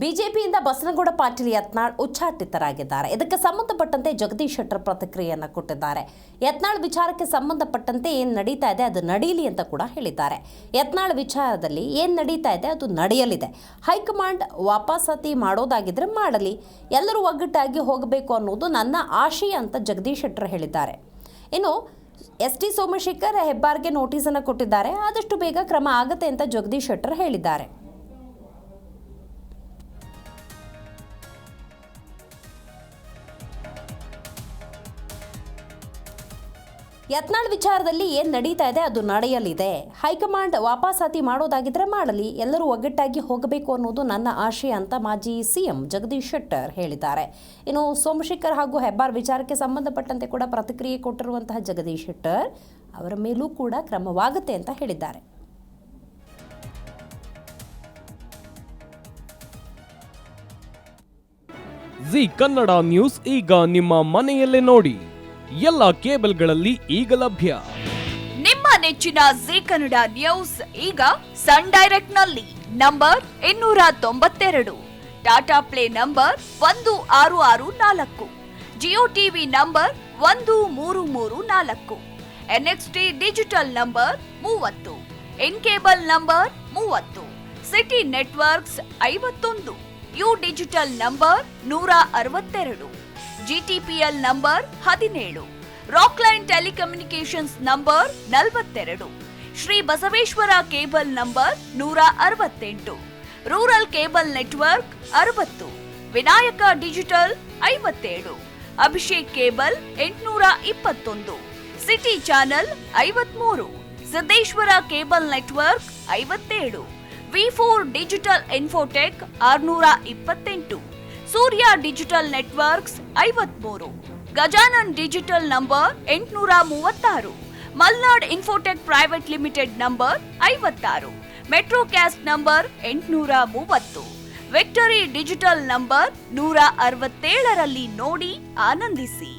ಬಿಜೆಪಿಯಿಂದ ಬಸನಗೌಡ ಪಾಟೀಲ್ ಯತ್ನಾಳ್ ಉಚ್ಚಾಟಿತರಾಗಿದ್ದಾರೆ. ಇದಕ್ಕೆ ಸಂಬಂಧಪಟ್ಟಂತೆ ಜಗದೀಶ್ ಶೆಟ್ಟರ್ ಪ್ರತಿಕ್ರಿಯೆಯನ್ನು ಕೊಟ್ಟಿದ್ದಾರೆ. ಯತ್ನಾಳ್ ವಿಚಾರಕ್ಕೆ ಸಂಬಂಧಪಟ್ಟಂತೆ ಏನು ನಡೀತಾ ಇದೆ ಅದು ನಡೀಲಿ ಅಂತ ಕೂಡ ಹೇಳಿದ್ದಾರೆ. ಯತ್ನಾಳ್ ವಿಚಾರದಲ್ಲಿ ಏನು ನಡೀತಾ ಇದೆ ಅದು ನಡೆಯಲಿದೆ. ಹೈಕಮಾಂಡ್ ವಾಪಸಾತಿ ಮಾಡೋದಾಗಿದ್ರೆ ಮಾಡಲಿ, ಎಲ್ಲರೂ ಒಗ್ಗಟ್ಟಾಗಿ ಹೋಗಬೇಕು ಅನ್ನೋದು ನನ್ನ ಆಶಯ ಅಂತ ಜಗದೀಶ್ ಶೆಟ್ಟರ್ ಹೇಳಿದ್ದಾರೆ. ಇನ್ನು ಎಸ್.ಟಿ. ಸೋಮಶೇಖರ್ ಹೆಬ್ಬಾರ್ಗೆ ನೋಟಿಸನ್ನು ಕೊಟ್ಟಿದ್ದಾರೆ. ಆದಷ್ಟು ಬೇಗ ಕ್ರಮ ಆಗುತ್ತೆ ಅಂತ ಜಗದೀಶ್ ಶೆಟ್ಟರ್ ಹೇಳಿದ್ದಾರೆ. ಯತ್ನಾಳ್ ವಿಚಾರದಲ್ಲಿ ಏನು ನಡೀತಾ ಇದೆ ಅದು ನಡೆಯಲಿದೆ. ಹೈಕಮಾಂಡ್ ವಾಪಸಾತಿ ಮಾಡೋದಾಗಿದ್ರೆ ಮಾಡಲಿ, ಎಲ್ಲರೂ ಒಗ್ಗಟ್ಟಾಗಿ ಹೋಗಬೇಕು ಅನ್ನೋದು ನನ್ನ ಆಶಯ ಅಂತ ಮಾಜಿ ಸಿಎಂ ಜಗದೀಶ್ ಶೆಟ್ಟರ್ ಹೇಳಿದ್ದಾರೆ. ಇನ್ನು ಸೋಮಶೇಖರ್ ಹಾಗೂ ಹೆಬ್ಬಾರ್ ವಿಚಾರಕ್ಕೆ ಸಂಬಂಧಪಟ್ಟಂತೆ ಕೂಡ ಪ್ರತಿಕ್ರಿಯೆ ಕೊಟ್ಟಿರುವಂತಹ ಜಗದೀಶ್ ಶೆಟ್ಟರ್ ಅವರ ಮೇಲೂ ಕೂಡ ಕ್ರಮವಾಗುತ್ತೆ ಅಂತ ಹೇಳಿದ್ದಾರೆ. ಜಿ ಕನ್ನಡ ನ್ಯೂಸ್ ಈಗ ನಿಮ್ಮ ಮನೆಯಲ್ಲೇ ನೋಡಿ, ಎಲ್ಲ ಕೇಬಲ್ಗಳಲ್ಲಿ ಈಗ ಲಭ್ಯ. ನಿಮ್ಮ ನೆಚ್ಚಿನ ಜಿ ಕನ್ನಡ ನ್ಯೂಸ್ ಈಗ ಸನ್ ಡೈರೆಕ್ಟ್ ನಲ್ಲಿ number 292, Tata Play number 1664, Jio TV number 1334, NXT digital number 30, in cable number 30, city networks 51, U digital number 162, GTPL number 17, Rockline telecommunications number 42, Shri Basaveshwara cable number 168, rural cable network 60, Vinayaka digital 57, Abhishek cable 821, city channel 53, Siddeshwara cable network 57, ವಿ4 digital infotech 628, Surya digital networks 53, Gajanan digital number 836, Malnad infotech private limited number 56, metrocast number 830, victory digital number 167ರಲ್ಲಿ ನೋಡಿ ಆನಂದಿಸಿ.